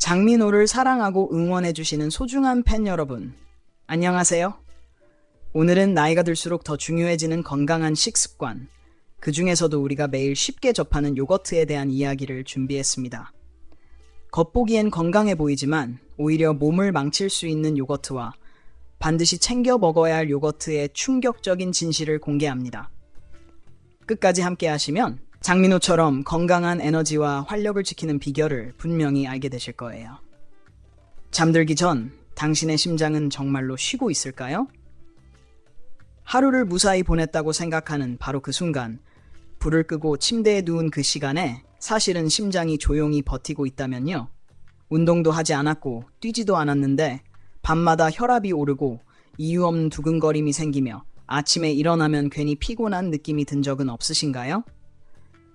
장민호를 사랑하고 응원해주시는 소중한 팬 여러분, 안녕하세요. 오늘은 나이가 들수록 더 중요해지는 건강한 식습관, 그 중에서도 우리가 매일 쉽게 접하는 요거트에 대한 이야기를 준비했습니다. 겉보기엔 건강해 보이지만 오히려 몸을 망칠 수 있는 요거트와 반드시 챙겨 먹어야 할 요거트의 충격적인 진실을 공개합니다. 끝까지 함께 하시면 장민호처럼 건강한 에너지와 활력을 지키는 비결을 분명히 알게 되실 거예요. 잠들기 전 당신의 심장은 정말로 쉬고 있을까요? 하루를 무사히 보냈다고 생각하는 바로 그 순간, 불을 끄고 침대에 누운 그 시간에 사실은 심장이 조용히 버티고 있다면요. 운동도 하지 않았고 뛰지도 않았는데 밤마다 혈압이 오르고 이유 없는 두근거림이 생기며 아침에 일어나면 괜히 피곤한 느낌이 든 적은 없으신가요?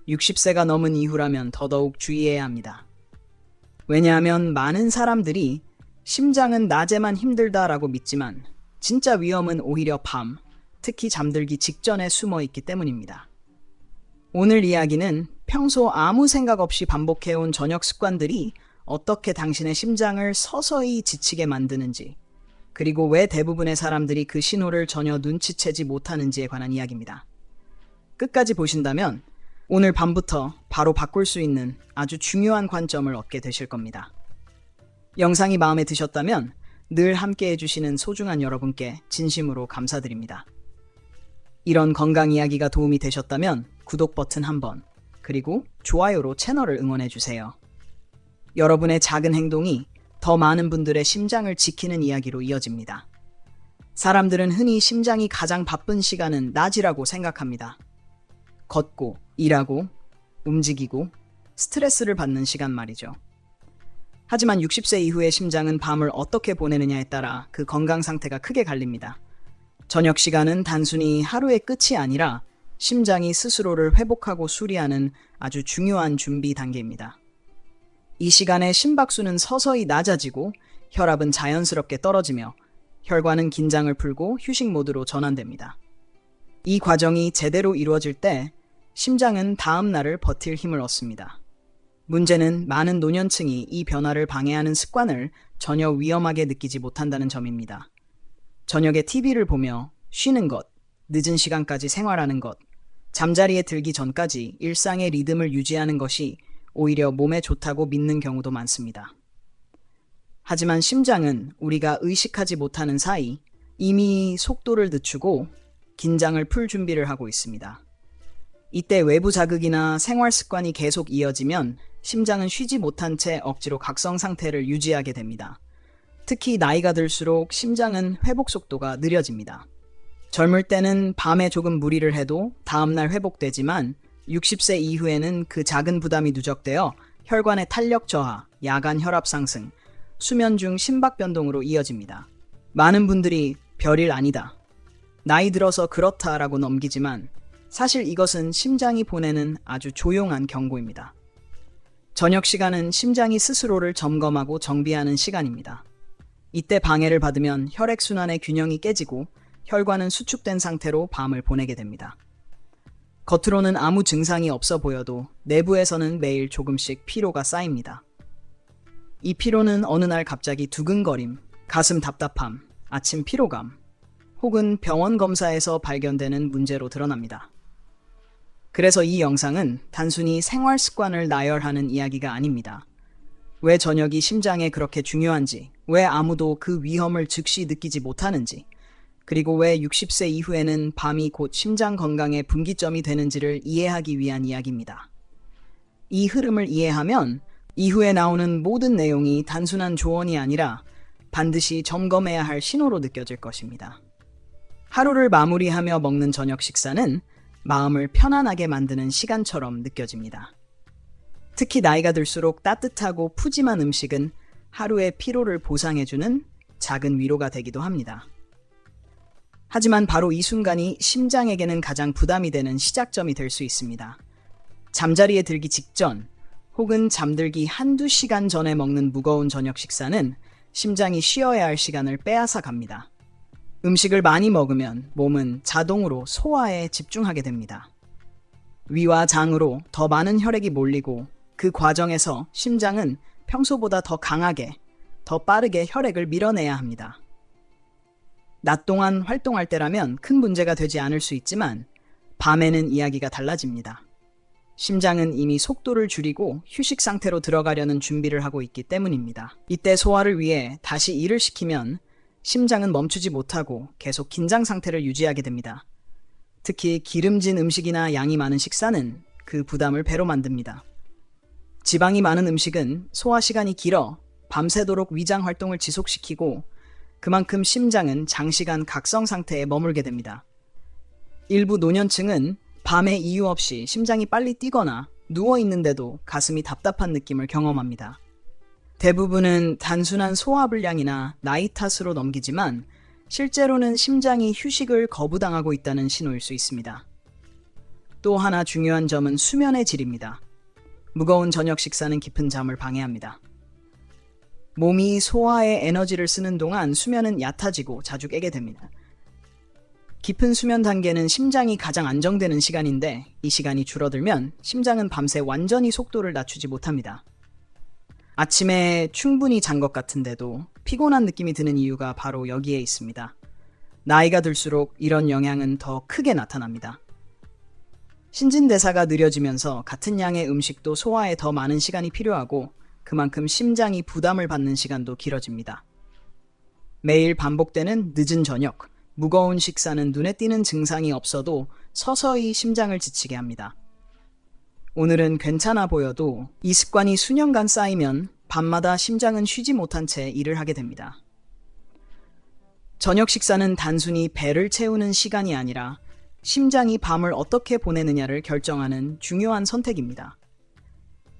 60세가 넘은 이후라면 더더욱 주의해야 합니다. 왜냐하면 많은 사람들이 심장은 낮에만 힘들다라고 믿지만 진짜 위험은 오히려 밤, 특히 잠들기 직전에 숨어 있기 때문입니다. 오늘 이야기는 평소 아무 생각 없이 반복해온 저녁 습관들이 어떻게 당신의 심장을 서서히 지치게 만드는지, 그리고 왜 대부분의 사람들이 그 신호를 전혀 눈치채지 못하는지에 관한 이야기입니다. 끝까지 보신다면 오늘 밤부터 바로 바꿀 수 있는 아주 중요한 관점을 얻게 되실 겁니다. 영상이 마음에 드셨다면 늘 함께 해주시는 소중한 여러분께 진심으로 감사드립니다. 이런 건강 이야기가 도움이 되셨다면 구독 버튼 한번, 그리고 좋아요로 채널을 응원해주세요. 여러분의 작은 행동이 더 많은 분들의 심장을 지키는 이야기로 이어집니다. 사람들은 흔히 심장이 가장 바쁜 시간은 낮이라고 생각합니다. 걷고, 일하고, 움직이고, 스트레스를 받는 시간 말이죠. 하지만 60세 이후의 심장은 밤을 어떻게 보내느냐에 따라 그 건강 상태가 크게 갈립니다. 저녁 시간은 단순히 하루의 끝이 아니라 심장이 스스로를 회복하고 수리하는 아주 중요한 준비 단계입니다. 이 시간에 심박수는 서서히 낮아지고 혈압은 자연스럽게 떨어지며 혈관은 긴장을 풀고 휴식 모드로 전환됩니다. 이 과정이 제대로 이루어질 때 심장은 다음 날을 버틸 힘을 얻습니다. 문제는 많은 노년층이 이 변화를 방해하는 습관을 전혀 위험하게 느끼지 못한다는 점입니다. 저녁에 TV를 보며 쉬는 것, 늦은 시간까지 생활하는 것, 잠자리에 들기 전까지 일상의 리듬을 유지하는 것이 오히려 몸에 좋다고 믿는 경우도 많습니다. 하지만 심장은 우리가 의식하지 못하는 사이 이미 속도를 늦추고 긴장을 풀 준비를 하고 있습니다. 이때 외부 자극이나 생활 습관이 계속 이어지면 심장은 쉬지 못한 채 억지로 각성 상태를 유지하게 됩니다. 특히 나이가 들수록 심장은 회복 속도가 느려집니다. 젊을 때는 밤에 조금 무리를 해도 다음날 회복되지만 60세 이후에는 그 작은 부담이 누적되어 혈관의 탄력 저하, 야간 혈압 상승, 수면 중 심박 변동으로 이어집니다. 많은 분들이 별일 아니다, 나이 들어서 그렇다라고 넘기지만 사실 이것은 심장이 보내는 아주 조용한 경고입니다. 저녁 시간은 심장이 스스로를 점검하고 정비하는 시간입니다. 이때 방해를 받으면 혈액순환의 균형이 깨지고 혈관은 수축된 상태로 밤을 보내게 됩니다. 겉으로는 아무 증상이 없어 보여도 내부에서는 매일 조금씩 피로가 쌓입니다. 이 피로는 어느 날 갑자기 두근거림, 가슴 답답함, 아침 피로감, 혹은 병원 검사에서 발견되는 문제로 드러납니다. 그래서 이 영상은 단순히 생활 습관을 나열하는 이야기가 아닙니다. 왜 저녁이 심장에 그렇게 중요한지, 왜 아무도 그 위험을 즉시 느끼지 못하는지, 그리고 왜 60세 이후에는 밤이 곧 심장 건강의 분기점이 되는지를 이해하기 위한 이야기입니다. 이 흐름을 이해하면 이후에 나오는 모든 내용이 단순한 조언이 아니라 반드시 점검해야 할 신호로 느껴질 것입니다. 하루를 마무리하며 먹는 저녁 식사는 마음을 편안하게 만드는 시간처럼 느껴집니다. 특히 나이가 들수록 따뜻하고 푸짐한 음식은 하루의 피로를 보상해주는 작은 위로가 되기도 합니다. 하지만 바로 이 순간이 심장에게는 가장 부담이 되는 시작점이 될 수 있습니다. 잠자리에 들기 직전 혹은 잠들기 한두 시간 전에 먹는 무거운 저녁 식사는 심장이 쉬어야 할 시간을 빼앗아 갑니다. 음식을 많이 먹으면 몸은 자동으로 소화에 집중하게 됩니다. 위와 장으로 더 많은 혈액이 몰리고 그 과정에서 심장은 평소보다 더 강하게, 더 빠르게 혈액을 밀어내야 합니다. 낮 동안 활동할 때라면 큰 문제가 되지 않을 수 있지만 밤에는 이야기가 달라집니다. 심장은 이미 속도를 줄이고 휴식 상태로 들어가려는 준비를 하고 있기 때문입니다. 이때 소화를 위해 다시 일을 시키면 심장은 멈추지 못하고 계속 긴장 상태를 유지하게 됩니다. 특히 기름진 음식이나 양이 많은 식사는 그 부담을 배로 만듭니다. 지방이 많은 음식은 소화 시간이 길어 밤새도록 위장 활동을 지속시키고 그만큼 심장은 장시간 각성 상태에 머물게 됩니다. 일부 노년층은 밤에 이유 없이 심장이 빨리 뛰거나 누워있는데도 가슴이 답답한 느낌을 경험합니다. 대부분은 단순한 소화불량이나 나이 탓으로 넘기지만 실제로는 심장이 휴식을 거부당하고 있다는 신호일 수 있습니다. 또 하나 중요한 점은 수면의 질입니다. 무거운 저녁 식사는 깊은 잠을 방해합니다. 몸이 소화에 에너지를 쓰는 동안 수면은 얕아지고 자주 깨게 됩니다. 깊은 수면 단계는 심장이 가장 안정되는 시간인데 이 시간이 줄어들면 심장은 밤새 완전히 속도를 낮추지 못합니다. 아침에 충분히 잔 것 같은데도 피곤한 느낌이 드는 이유가 바로 여기에 있습니다. 나이가 들수록 이런 영향은 더 크게 나타납니다. 신진대사가 느려지면서 같은 양의 음식도 소화에 더 많은 시간이 필요하고 그만큼 심장이 부담을 받는 시간도 길어집니다. 매일 반복되는 늦은 저녁, 무거운 식사는 눈에 띄는 증상이 없어도 서서히 심장을 지치게 합니다. 오늘은 괜찮아 보여도 이 습관이 수년간 쌓이면 밤마다 심장은 쉬지 못한 채 일을 하게 됩니다. 저녁 식사는 단순히 배를 채우는 시간이 아니라 심장이 밤을 어떻게 보내느냐를 결정하는 중요한 선택입니다.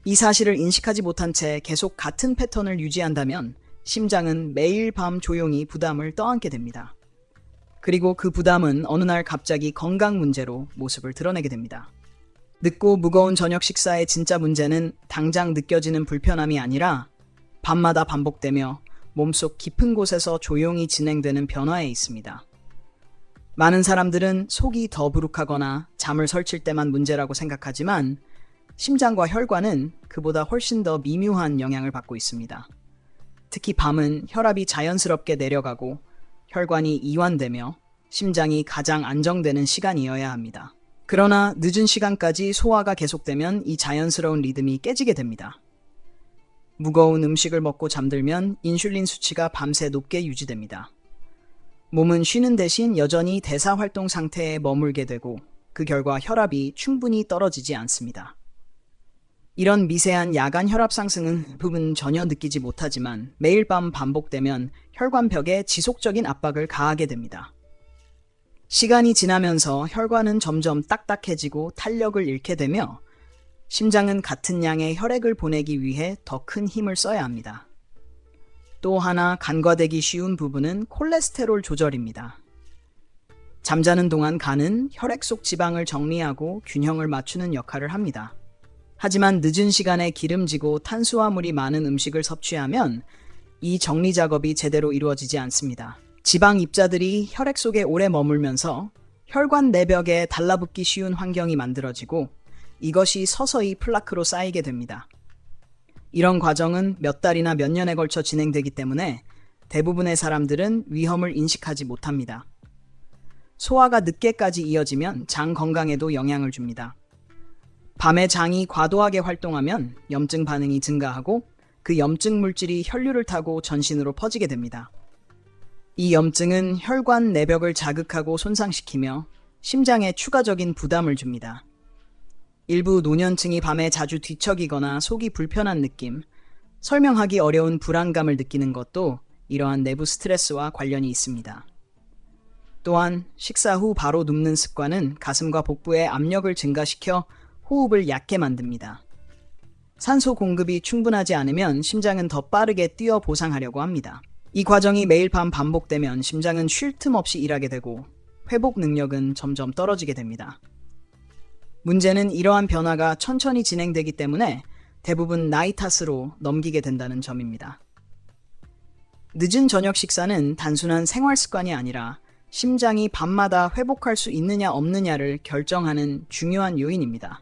이 사실을 인식하지 못한 채 계속 같은 패턴을 유지한다면 심장은 매일 밤 조용히 부담을 떠안게 됩니다. 그리고 그 부담은 어느 날 갑자기 건강 문제로 모습을 드러내게 됩니다. 늦고 무거운 저녁 식사의 진짜 문제는 당장 느껴지는 불편함이 아니라 밤마다 반복되며 몸속 깊은 곳에서 조용히 진행되는 변화에 있습니다. 많은 사람들은 속이 더부룩하거나 잠을 설칠 때만 문제라고 생각하지만 심장과 혈관은 그보다 훨씬 더 미묘한 영향을 받고 있습니다. 특히 밤은 혈압이 자연스럽게 내려가고 혈관이 이완되며 심장이 가장 안정되는 시간이어야 합니다. 그러나 늦은 시간까지 소화가 계속되면 이 자연스러운 리듬이 깨지게 됩니다. 무거운 음식을 먹고 잠들면 인슐린 수치가 밤새 높게 유지됩니다. 몸은 쉬는 대신 여전히 대사활동 상태에 머물게 되고 그 결과 혈압이 충분히 떨어지지 않습니다. 이런 미세한 야간 혈압 상승은 대부분 전혀 느끼지 못하지만 매일 밤 반복되면 혈관벽에 지속적인 압박을 가하게 됩니다. 시간이 지나면서 혈관은 점점 딱딱해지고 탄력을 잃게 되며 심장은 같은 양의 혈액을 보내기 위해 더 큰 힘을 써야 합니다. 또 하나 간과되기 쉬운 부분은 콜레스테롤 조절입니다. 잠자는 동안 간은 혈액 속 지방을 정리하고 균형을 맞추는 역할을 합니다. 하지만 늦은 시간에 기름지고 탄수화물이 많은 음식을 섭취하면 이 정리 작업이 제대로 이루어지지 않습니다. 지방 입자들이 혈액 속에 오래 머물면서 혈관 내벽에 달라붙기 쉬운 환경이 만들어지고 이것이 서서히 플라크로 쌓이게 됩니다. 이런 과정은 몇 달이나 몇 년에 걸쳐 진행되기 때문에 대부분의 사람들은 위험을 인식하지 못합니다. 소화가 늦게까지 이어지면 장 건강에도 영향을 줍니다. 밤에 장이 과도하게 활동하면 염증 반응이 증가하고 그 염증 물질이 혈류를 타고 전신으로 퍼지게 됩니다. 이 염증은 혈관 내벽을 자극하고 손상시키며 심장에 추가적인 부담을 줍니다. 일부 노년층이 밤에 자주 뒤척이거나 속이 불편한 느낌, 설명하기 어려운 불안감을 느끼는 것도 이러한 내부 스트레스와 관련이 있습니다. 또한 식사 후 바로 눕는 습관은 가슴과 복부의 압력을 증가시켜 호흡을 얕게 만듭니다. 산소 공급이 충분하지 않으면 심장은 더 빠르게 뛰어 보상하려고 합니다. 이 과정이 매일 밤 반복되면 심장은 쉴 틈 없이 일하게 되고 회복 능력은 점점 떨어지게 됩니다. 문제는 이러한 변화가 천천히 진행되기 때문에 대부분 나이 탓으로 넘기게 된다는 점입니다. 늦은 저녁 식사는 단순한 생활 습관이 아니라 심장이 밤마다 회복할 수 있느냐 없느냐를 결정하는 중요한 요인입니다.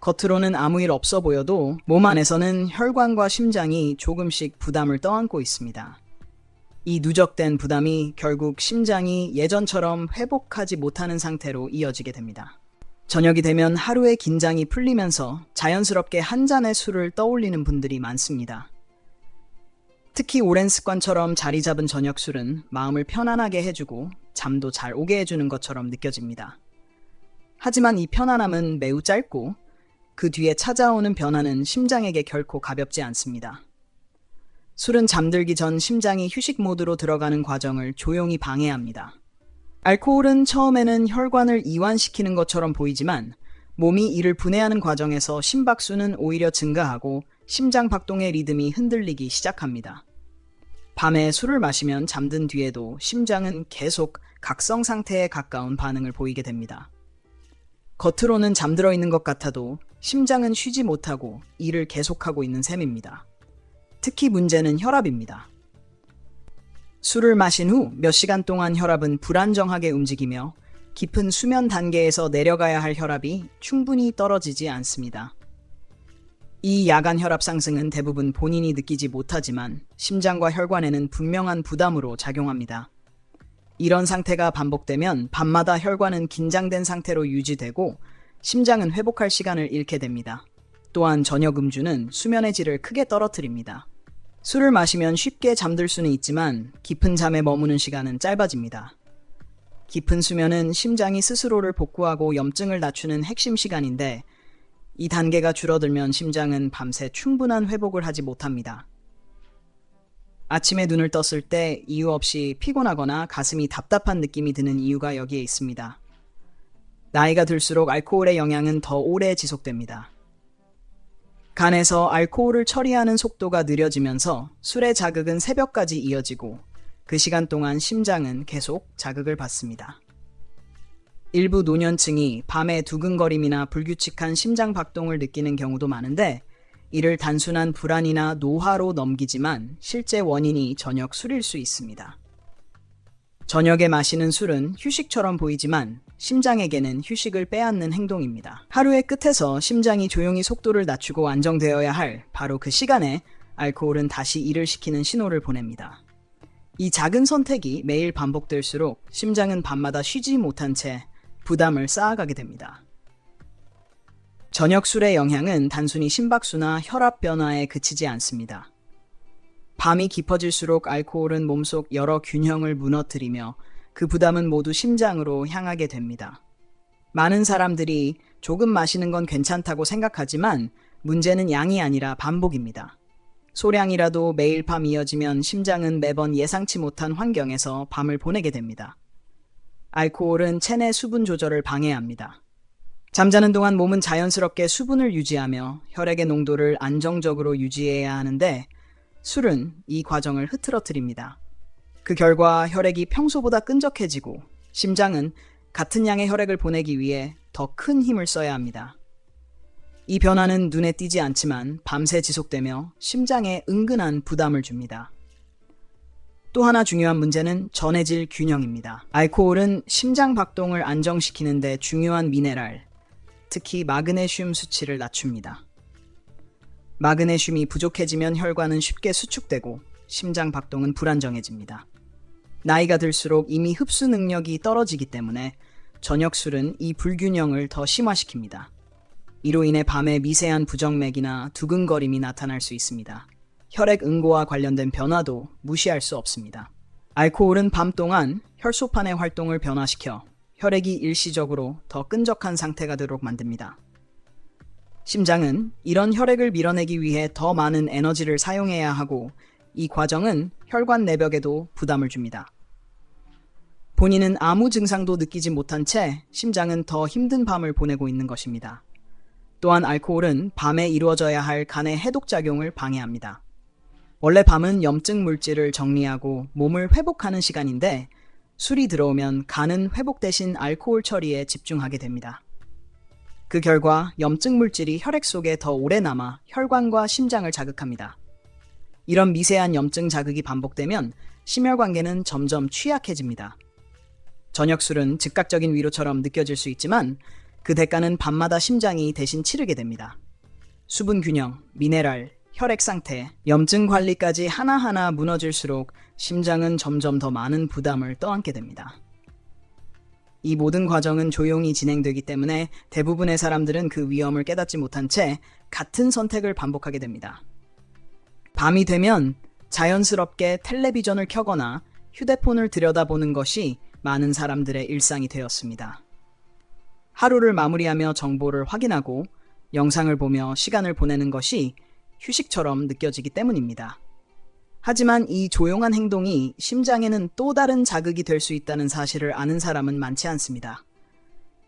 겉으로는 아무 일 없어 보여도 몸 안에서는 혈관과 심장이 조금씩 부담을 떠안고 있습니다. 이 누적된 부담이 결국 심장이 예전처럼 회복하지 못하는 상태로 이어지게 됩니다. 저녁이 되면 하루의 긴장이 풀리면서 자연스럽게 한 잔의 술을 떠올리는 분들이 많습니다. 특히 오랜 습관처럼 자리 잡은 저녁 술은 마음을 편안하게 해주고 잠도 잘 오게 해주는 것처럼 느껴집니다. 하지만 이 편안함은 매우 짧고 그 뒤에 찾아오는 변화는 심장에게 결코 가볍지 않습니다. 술은 잠들기 전 심장이 휴식 모드로 들어가는 과정을 조용히 방해합니다. 알코올은 처음에는 혈관을 이완시키는 것처럼 보이지만 몸이 이를 분해하는 과정에서 심박수는 오히려 증가하고 심장 박동의 리듬이 흔들리기 시작합니다. 밤에 술을 마시면 잠든 뒤에도 심장은 계속 각성 상태에 가까운 반응을 보이게 됩니다. 겉으로는 잠들어 있는 것 같아도 심장은 쉬지 못하고 일을 계속하고 있는 셈입니다. 특히 문제는 혈압입니다. 술을 마신 후 몇 시간 동안 혈압은 불안정하게 움직이며 깊은 수면 단계에서 내려가야 할 혈압이 충분히 떨어지지 않습니다. 이 야간 혈압 상승은 대부분 본인이 느끼지 못하지만 심장과 혈관에는 분명한 부담으로 작용합니다. 이런 상태가 반복되면 밤마다 혈관은 긴장된 상태로 유지되고 심장은 회복할 시간을 잃게 됩니다. 또한 저녁 음주는 수면의 질을 크게 떨어뜨립니다. 술을 마시면 쉽게 잠들 수는 있지만 깊은 잠에 머무는 시간은 짧아집니다. 깊은 수면은 심장이 스스로를 복구하고 염증을 낮추는 핵심 시간인데 이 단계가 줄어들면 심장은 밤새 충분한 회복을 하지 못합니다. 아침에 눈을 떴을 때 이유 없이 피곤하거나 가슴이 답답한 느낌이 드는 이유가 여기에 있습니다. 나이가 들수록 알코올의 영향은 더 오래 지속됩니다. 간에서 알코올을 처리하는 속도가 느려지면서 술의 자극은 새벽까지 이어지고 그 시간 동안 심장은 계속 자극을 받습니다. 일부 노년층이 밤에 두근거림이나 불규칙한 심장 박동을 느끼는 경우도 많은데 이를 단순한 불안이나 노화로 넘기지만 실제 원인이 저녁 술일 수 있습니다. 저녁에 마시는 술은 휴식처럼 보이지만 심장에게는 휴식을 빼앗는 행동입니다. 하루의 끝에서 심장이 조용히 속도를 낮추고 안정되어야 할 바로 그 시간에 알코올은 다시 일을 시키는 신호를 보냅니다. 이 작은 선택이 매일 반복될수록 심장은 밤마다 쉬지 못한 채 부담을 쌓아가게 됩니다. 저녁 술의 영향은 단순히 심박수나 혈압 변화에 그치지 않습니다. 밤이 깊어질수록 알코올은 몸속 여러 균형을 무너뜨리며 그 부담은 모두 심장으로 향하게 됩니다. 많은 사람들이 조금 마시는 건 괜찮다고 생각하지만 문제는 양이 아니라 반복입니다. 소량이라도 매일 밤 이어지면 심장은 매번 예상치 못한 환경에서 밤을 보내게 됩니다. 알코올은 체내 수분 조절을 방해합니다. 잠자는 동안 몸은 자연스럽게 수분을 유지하며 혈액의 농도를 안정적으로 유지해야 하는데 술은 이 과정을 흐트러뜨립니다. 그 결과 혈액이 평소보다 끈적해지고 심장은 같은 양의 혈액을 보내기 위해 더 큰 힘을 써야 합니다. 이 변화는 눈에 띄지 않지만 밤새 지속되며 심장에 은근한 부담을 줍니다. 또 하나 중요한 문제는 전해질 균형입니다. 알코올은 심장 박동을 안정시키는 데 중요한 미네랄, 특히 마그네슘 수치를 낮춥니다. 마그네슘이 부족해지면 혈관은 쉽게 수축되고 심장 박동은 불안정해집니다. 나이가 들수록 이미 흡수 능력이 떨어지기 때문에 저녁 술은 이 불균형을 더 심화시킵니다. 이로 인해 밤에 미세한 부정맥이나 두근거림이 나타날 수 있습니다. 혈액 응고와 관련된 변화도 무시할 수 없습니다. 알코올은 밤 동안 혈소판의 활동을 변화시켜 혈액이 일시적으로 더 끈적한 상태가 되도록 만듭니다. 심장은 이런 혈액을 밀어내기 위해 더 많은 에너지를 사용해야 하고 이 과정은 혈관 내벽에도 부담을 줍니다. 본인은 아무 증상도 느끼지 못한 채 심장은 더 힘든 밤을 보내고 있는 것입니다. 또한 알코올은 밤에 이루어져야 할 간의 해독작용을 방해합니다. 원래 밤은 염증 물질을 정리하고 몸을 회복하는 시간인데 술이 들어오면 간은 회복 대신 알코올 처리에 집중하게 됩니다. 그 결과 염증 물질이 혈액 속에 더 오래 남아 혈관과 심장을 자극합니다. 이런 미세한 염증 자극이 반복되면 심혈관계는 점점 취약해집니다. 저녁 술은 즉각적인 위로처럼 느껴질 수 있지만 그 대가는 밤마다 심장이 대신 치르게 됩니다. 수분 균형, 미네랄, 혈액 상태, 염증 관리까지 하나하나 무너질수록 심장은 점점 더 많은 부담을 떠안게 됩니다. 이 모든 과정은 조용히 진행되기 때문에 대부분의 사람들은 그 위험을 깨닫지 못한 채 같은 선택을 반복하게 됩니다. 밤이 되면 자연스럽게 텔레비전을 켜거나 휴대폰을 들여다보는 것이 많은 사람들의 일상이 되었습니다. 하루를 마무리하며 정보를 확인하고 영상을 보며 시간을 보내는 것이 휴식처럼 느껴지기 때문입니다. 하지만 이 조용한 행동이 심장에는 또 다른 자극이 될 수 있다는 사실을 아는 사람은 많지 않습니다.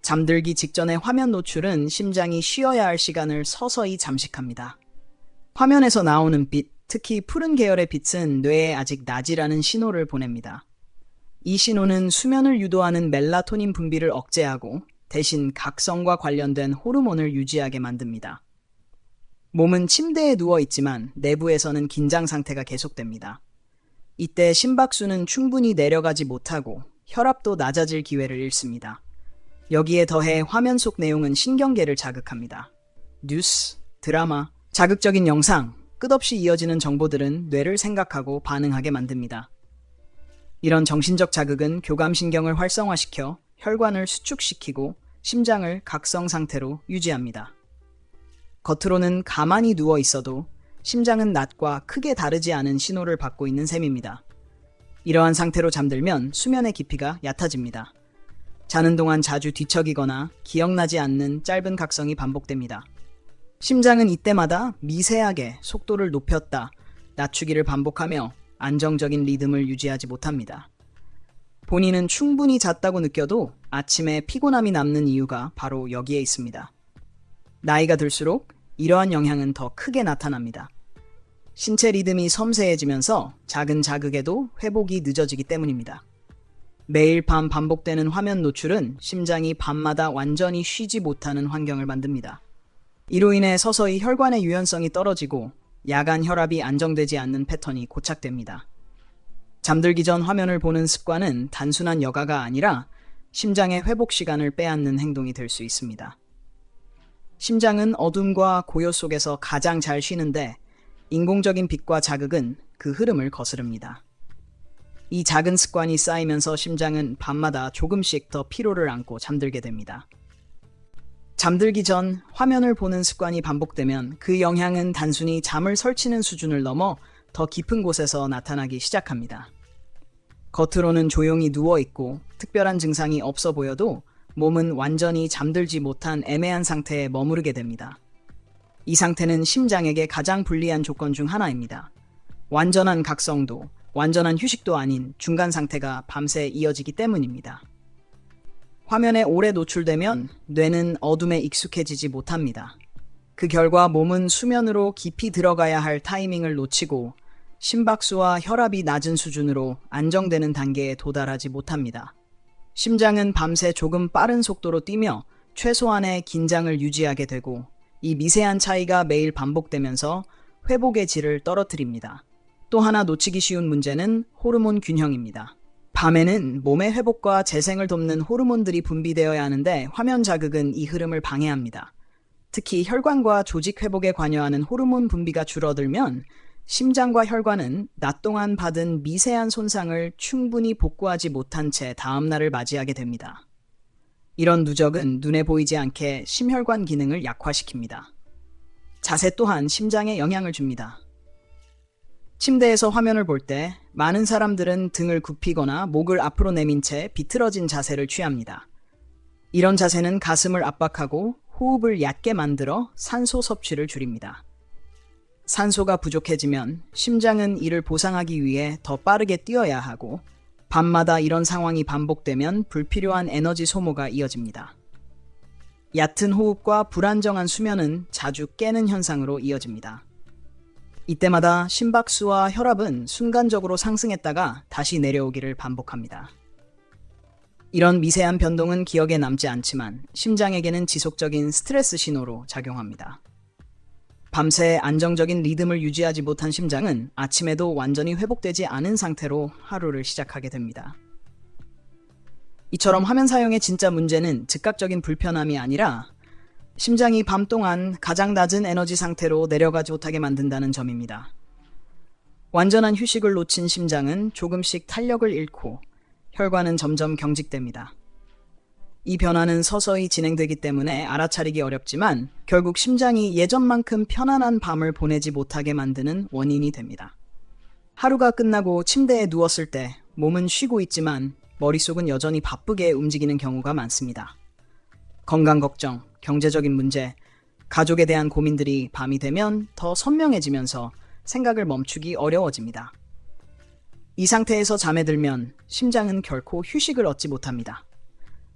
잠들기 직전의 화면 노출은 심장이 쉬어야 할 시간을 서서히 잠식합니다. 화면에서 나오는 빛, 특히 푸른 계열의 빛은 뇌에 아직 낮이라는 신호를 보냅니다. 이 신호는 수면을 유도하는 멜라토닌 분비를 억제하고 대신 각성과 관련된 호르몬을 유지하게 만듭니다. 몸은 침대에 누워 있지만 내부에서는 긴장 상태가 계속됩니다. 이때 심박수는 충분히 내려가지 못하고 혈압도 낮아질 기회를 잃습니다. 여기에 더해 화면 속 내용은 신경계를 자극합니다. 뉴스, 드라마, 자극적인 영상, 끝없이 이어지는 정보들은 뇌를 생각하고 반응하게 만듭니다. 이런 정신적 자극은 교감신경을 활성화시켜 혈관을 수축시키고 심장을 각성 상태로 유지합니다. 겉으로는 가만히 누워 있어도 심장은 낮과 크게 다르지 않은 신호를 받고 있는 셈입니다. 이러한 상태로 잠들면 수면의 깊이가 얕아집니다. 자는 동안 자주 뒤척이거나 기억나지 않는 짧은 각성이 반복됩니다. 심장은 이때마다 미세하게 속도를 높였다, 낮추기를 반복하며 안정적인 리듬을 유지하지 못합니다. 본인은 충분히 잤다고 느껴도 아침에 피곤함이 남는 이유가 바로 여기에 있습니다. 나이가 들수록 이러한 영향은 더 크게 나타납니다. 신체 리듬이 섬세해지면서 작은 자극에도 회복이 늦어지기 때문입니다. 매일 밤 반복되는 화면 노출은 심장이 밤마다 완전히 쉬지 못하는 환경을 만듭니다. 이로 인해 서서히 혈관의 유연성이 떨어지고 야간 혈압이 안정되지 않는 패턴이 고착됩니다. 잠들기 전 화면을 보는 습관은 단순한 여가가 아니라 심장의 회복 시간을 빼앗는 행동이 될 수 있습니다. 심장은 어둠과 고요 속에서 가장 잘 쉬는데 인공적인 빛과 자극은 그 흐름을 거스릅니다. 이 작은 습관이 쌓이면서 심장은 밤마다 조금씩 더 피로를 안고 잠들게 됩니다. 잠들기 전 화면을 보는 습관이 반복되면 그 영향은 단순히 잠을 설치는 수준을 넘어 더 깊은 곳에서 나타나기 시작합니다. 겉으로는 조용히 누워있고 특별한 증상이 없어 보여도 몸은 완전히 잠들지 못한 애매한 상태에 머무르게 됩니다. 이 상태는 심장에게 가장 불리한 조건 중 하나입니다. 완전한 각성도, 완전한 휴식도 아닌 중간 상태가 밤새 이어지기 때문입니다. 화면에 오래 노출되면 뇌는 어둠에 익숙해지지 못합니다. 그 결과 몸은 수면으로 깊이 들어가야 할 타이밍을 놓치고 심박수와 혈압이 낮은 수준으로 안정되는 단계에 도달하지 못합니다. 심장은 밤새 조금 빠른 속도로 뛰며 최소한의 긴장을 유지하게 되고 이 미세한 차이가 매일 반복되면서 회복의 질을 떨어뜨립니다. 또 하나 놓치기 쉬운 문제는 호르몬 균형입니다. 밤에는 몸의 회복과 재생을 돕는 호르몬들이 분비되어야 하는데 화면 자극은 이 흐름을 방해합니다. 특히 혈관과 조직 회복에 관여하는 호르몬 분비가 줄어들면 심장과 혈관은 낮 동안 받은 미세한 손상을 충분히 복구하지 못한 채 다음날을 맞이하게 됩니다. 이런 누적은 눈에 보이지 않게 심혈관 기능을 약화시킵니다. 자세 또한 심장에 영향을 줍니다. 침대에서 화면을 볼 때 많은 사람들은 등을 굽히거나 목을 앞으로 내민 채 비틀어진 자세를 취합니다. 이런 자세는 가슴을 압박하고 호흡을 얕게 만들어 산소 섭취를 줄입니다. 산소가 부족해지면 심장은 이를 보상하기 위해 더 빠르게 뛰어야 하고 밤마다 이런 상황이 반복되면 불필요한 에너지 소모가 이어집니다. 얕은 호흡과 불안정한 수면은 자주 깨는 현상으로 이어집니다. 이때마다 심박수와 혈압은 순간적으로 상승했다가 다시 내려오기를 반복합니다. 이런 미세한 변동은 기억에 남지 않지만 심장에게는 지속적인 스트레스 신호로 작용합니다. 밤새 안정적인 리듬을 유지하지 못한 심장은 아침에도 완전히 회복되지 않은 상태로 하루를 시작하게 됩니다. 이처럼 화면 사용의 진짜 문제는 즉각적인 불편함이 아니라 심장이 밤 동안 가장 낮은 에너지 상태로 내려가지 못하게 만든다는 점입니다. 완전한 휴식을 놓친 심장은 조금씩 탄력을 잃고 혈관은 점점 경직됩니다. 이 변화는 서서히 진행되기 때문에 알아차리기 어렵지만 결국 심장이 예전만큼 편안한 밤을 보내지 못하게 만드는 원인이 됩니다. 하루가 끝나고 침대에 누웠을 때 몸은 쉬고 있지만 머릿속은 여전히 바쁘게 움직이는 경우가 많습니다. 건강 걱정, 경제적인 문제, 가족에 대한 고민들이 밤이 되면 더 선명해지면서 생각을 멈추기 어려워집니다. 이 상태에서 잠에 들면 심장은 결코 휴식을 얻지 못합니다.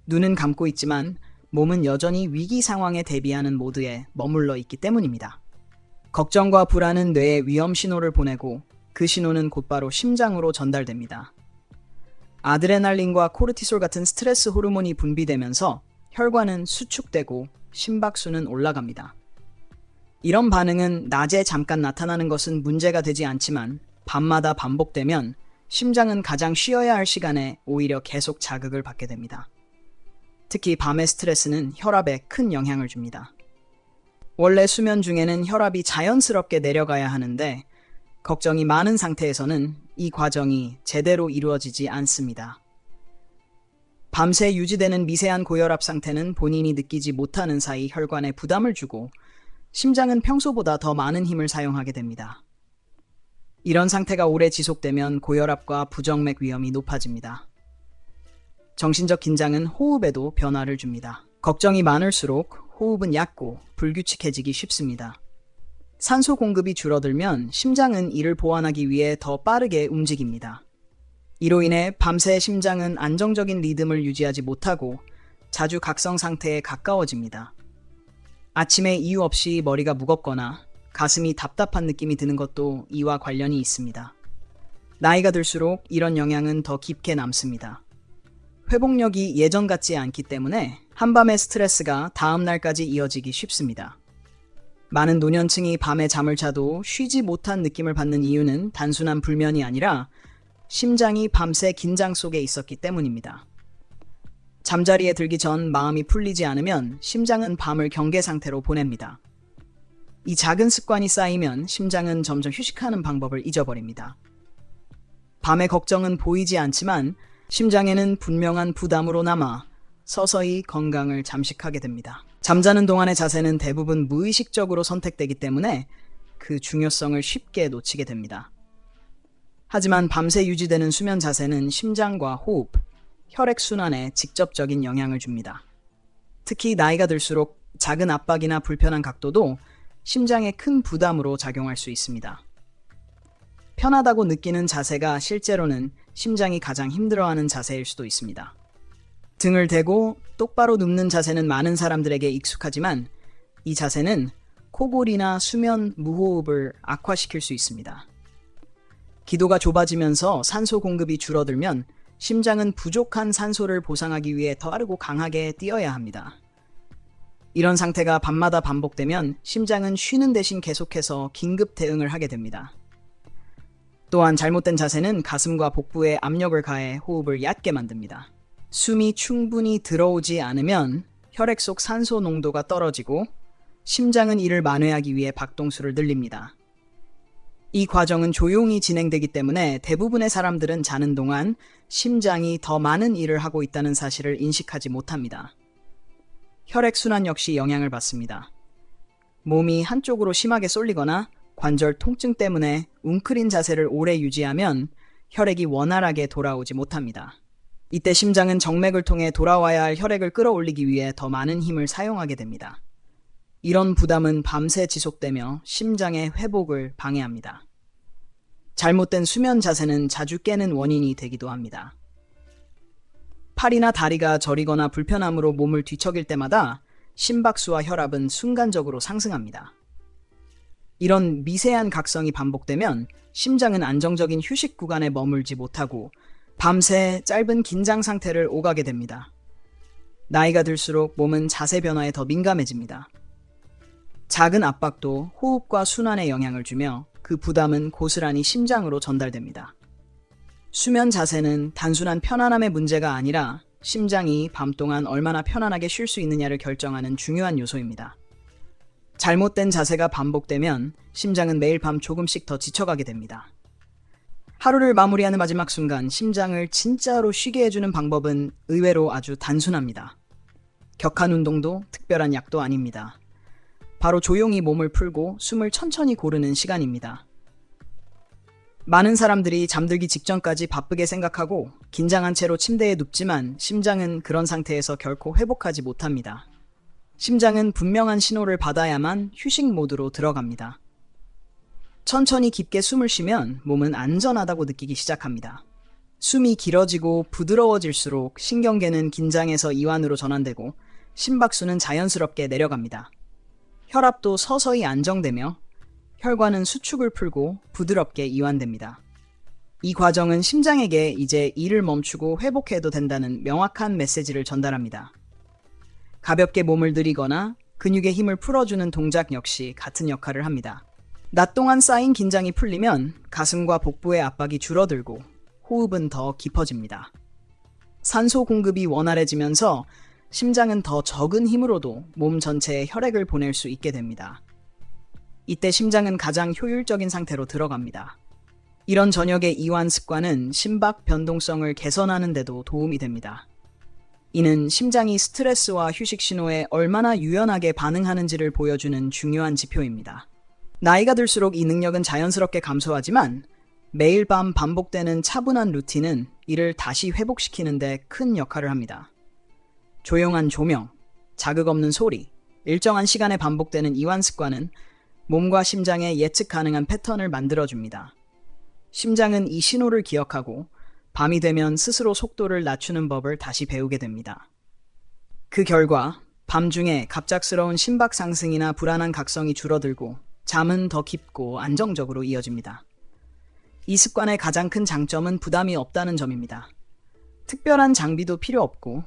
눈은 감고 있지만 몸은 여전히 위기 상황에 대비하는 모드에 머물러 있기 때문입니다. 걱정과 불안은 뇌에 위험 신호를 보내고 그 신호는 곧바로 심장으로 전달됩니다. 아드레날린과 코르티솔 같은 스트레스 호르몬이 분비되면서 혈관은 수축되고 심박수는 올라갑니다. 이런 반응은 낮에 잠깐 나타나는 것은 문제가 되지 않지만 밤마다 반복되면 심장은 가장 쉬어야 할 시간에 오히려 계속 자극을 받게 됩니다. 특히 밤의 스트레스는 혈압에 큰 영향을 줍니다. 원래 수면 중에는 혈압이 자연스럽게 내려가야 하는데 걱정이 많은 상태에서는 이 과정이 제대로 이루어지지 않습니다. 밤새 유지되는 미세한 고혈압 상태는 본인이 느끼지 못하는 사이 혈관에 부담을 주고 심장은 평소보다 더 많은 힘을 사용하게 됩니다. 이런 상태가 오래 지속되면 고혈압과 부정맥 위험이 높아집니다. 정신적 긴장은 호흡에도 변화를 줍니다. 걱정이 많을수록 호흡은 얕고 불규칙해지기 쉽습니다. 산소 공급이 줄어들면 심장은 이를 보완하기 위해 더 빠르게 움직입니다. 이로 인해 밤새 심장은 안정적인 리듬을 유지하지 못하고 자주 각성 상태에 가까워집니다. 아침에 이유 없이 머리가 무겁거나 가슴이 답답한 느낌이 드는 것도 이와 관련이 있습니다. 나이가 들수록 이런 영향은 더 깊게 남습니다. 회복력이 예전 같지 않기 때문에 한밤의 스트레스가 다음 날까지 이어지기 쉽습니다. 많은 노년층이 밤에 잠을 자도 쉬지 못한 느낌을 받는 이유는 단순한 불면이 아니라 심장이 밤새 긴장 속에 있었기 때문입니다. 잠자리에 들기 전 마음이 풀리지 않으면 심장은 밤을 경계 상태로 보냅니다. 이 작은 습관이 쌓이면 심장은 점점 휴식하는 방법을 잊어버립니다. 밤의 걱정은 보이지 않지만 심장에는 분명한 부담으로 남아 서서히 건강을 잠식하게 됩니다. 잠자는 동안의 자세는 대부분 무의식적으로 선택되기 때문에 그 중요성을 쉽게 놓치게 됩니다. 하지만 밤새 유지되는 수면 자세는 심장과 호흡, 혈액순환에 직접적인 영향을 줍니다. 특히 나이가 들수록 작은 압박이나 불편한 각도도 심장에 큰 부담으로 작용할 수 있습니다. 편하다고 느끼는 자세가 실제로는 심장이 가장 힘들어하는 자세일 수도 있습니다. 등을 대고 똑바로 눕는 자세는 많은 사람들에게 익숙하지만 이 자세는 코골이나 수면 무호흡을 악화시킬 수 있습니다. 기도가 좁아지면서 산소 공급이 줄어들면 심장은 부족한 산소를 보상하기 위해 더 빠르고 강하게 뛰어야 합니다. 이런 상태가 밤마다 반복되면 심장은 쉬는 대신 계속해서 긴급 대응을 하게 됩니다. 또한 잘못된 자세는 가슴과 복부에 압력을 가해 호흡을 얕게 만듭니다. 숨이 충분히 들어오지 않으면 혈액 속 산소 농도가 떨어지고 심장은 이를 만회하기 위해 박동수를 늘립니다. 이 과정은 조용히 진행되기 때문에 대부분의 사람들은 자는 동안 심장이 더 많은 일을 하고 있다는 사실을 인식하지 못합니다. 혈액순환 역시 영향을 받습니다. 몸이 한쪽으로 심하게 쏠리거나 관절 통증 때문에 웅크린 자세를 오래 유지하면 혈액이 원활하게 돌아오지 못합니다. 이때 심장은 정맥을 통해 돌아와야 할 혈액을 끌어올리기 위해 더 많은 힘을 사용하게 됩니다. 이런 부담은 밤새 지속되며 심장의 회복을 방해합니다. 잘못된 수면 자세는 자주 깨는 원인이 되기도 합니다. 팔이나 다리가 저리거나 불편함으로 몸을 뒤척일 때마다 심박수와 혈압은 순간적으로 상승합니다. 이런 미세한 각성이 반복되면 심장은 안정적인 휴식 구간에 머물지 못하고 밤새 짧은 긴장 상태를 오가게 됩니다. 나이가 들수록 몸은 자세 변화에 더 민감해집니다. 작은 압박도 호흡과 순환에 영향을 주며 그 부담은 고스란히 심장으로 전달됩니다. 수면 자세는 단순한 편안함의 문제가 아니라 심장이 밤 동안 얼마나 편안하게 쉴 수 있느냐를 결정하는 중요한 요소입니다. 잘못된 자세가 반복되면 심장은 매일 밤 조금씩 더 지쳐가게 됩니다. 하루를 마무리하는 마지막 순간 심장을 진짜로 쉬게 해주는 방법은 의외로 아주 단순합니다. 격한 운동도 특별한 약도 아닙니다. 바로 조용히 몸을 풀고 숨을 천천히 고르는 시간입니다. 많은 사람들이 잠들기 직전까지 바쁘게 생각하고 긴장한 채로 침대에 눕지만 심장은 그런 상태에서 결코 회복하지 못합니다. 심장은 분명한 신호를 받아야만 휴식 모드로 들어갑니다. 천천히 깊게 숨을 쉬면 몸은 안전하다고 느끼기 시작합니다. 숨이 길어지고 부드러워질수록 신경계는 긴장해서 이완으로 전환되고 심박수는 자연스럽게 내려갑니다. 혈압도 서서히 안정되며 혈관은 수축을 풀고 부드럽게 이완됩니다. 이 과정은 심장에게 이제 일을 멈추고 회복해도 된다는 명확한 메시지를 전달합니다. 가볍게 몸을 들이거나 근육의 힘을 풀어주는 동작 역시 같은 역할을 합니다. 낮 동안 쌓인 긴장이 풀리면 가슴과 복부의 압박이 줄어들고 호흡은 더 깊어집니다. 산소 공급이 원활해지면서 심장은 더 적은 힘으로도 몸 전체에 혈액을 보낼 수 있게 됩니다. 이때 심장은 가장 효율적인 상태로 들어갑니다. 이런 저녁의 이완 습관은 심박 변동성을 개선하는 데도 도움이 됩니다. 이는 심장이 스트레스와 휴식 신호에 얼마나 유연하게 반응하는지를 보여주는 중요한 지표입니다. 나이가 들수록 이 능력은 자연스럽게 감소하지만 매일 밤 반복되는 차분한 루틴은 이를 다시 회복시키는 데 큰 역할을 합니다. 조용한 조명, 자극 없는 소리, 일정한 시간에 반복되는 이완 습관은 몸과 심장에 예측 가능한 패턴을 만들어줍니다. 심장은 이 신호를 기억하고 밤이 되면 스스로 속도를 낮추는 법을 다시 배우게 됩니다. 그 결과 밤중에 갑작스러운 심박 상승이나 불안한 각성이 줄어들고 잠은 더 깊고 안정적으로 이어집니다. 이 습관의 가장 큰 장점은 부담이 없다는 점입니다. 특별한 장비도 필요 없고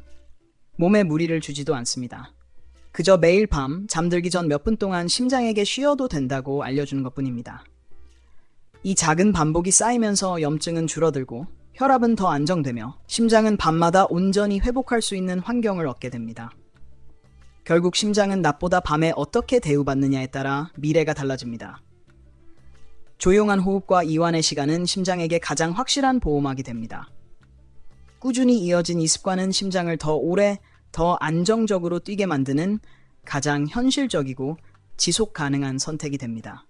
몸에 무리를 주지도 않습니다. 그저 매일 밤 잠들기 전 몇 분 동안 심장에게 쉬어도 된다고 알려주는 것뿐입니다. 이 작은 반복이 쌓이면서 염증은 줄어들고 혈압은 더 안정되며 심장은 밤마다 온전히 회복할 수 있는 환경을 얻게 됩니다. 결국 심장은 낮보다 밤에 어떻게 대우받느냐에 따라 미래가 달라집니다. 조용한 호흡과 이완의 시간은 심장에게 가장 확실한 보호막이 됩니다. 꾸준히 이어진 이 습관은 심장을 더 오래, 더 안정적으로 뛰게 만드는 가장 현실적이고 지속 가능한 선택이 됩니다.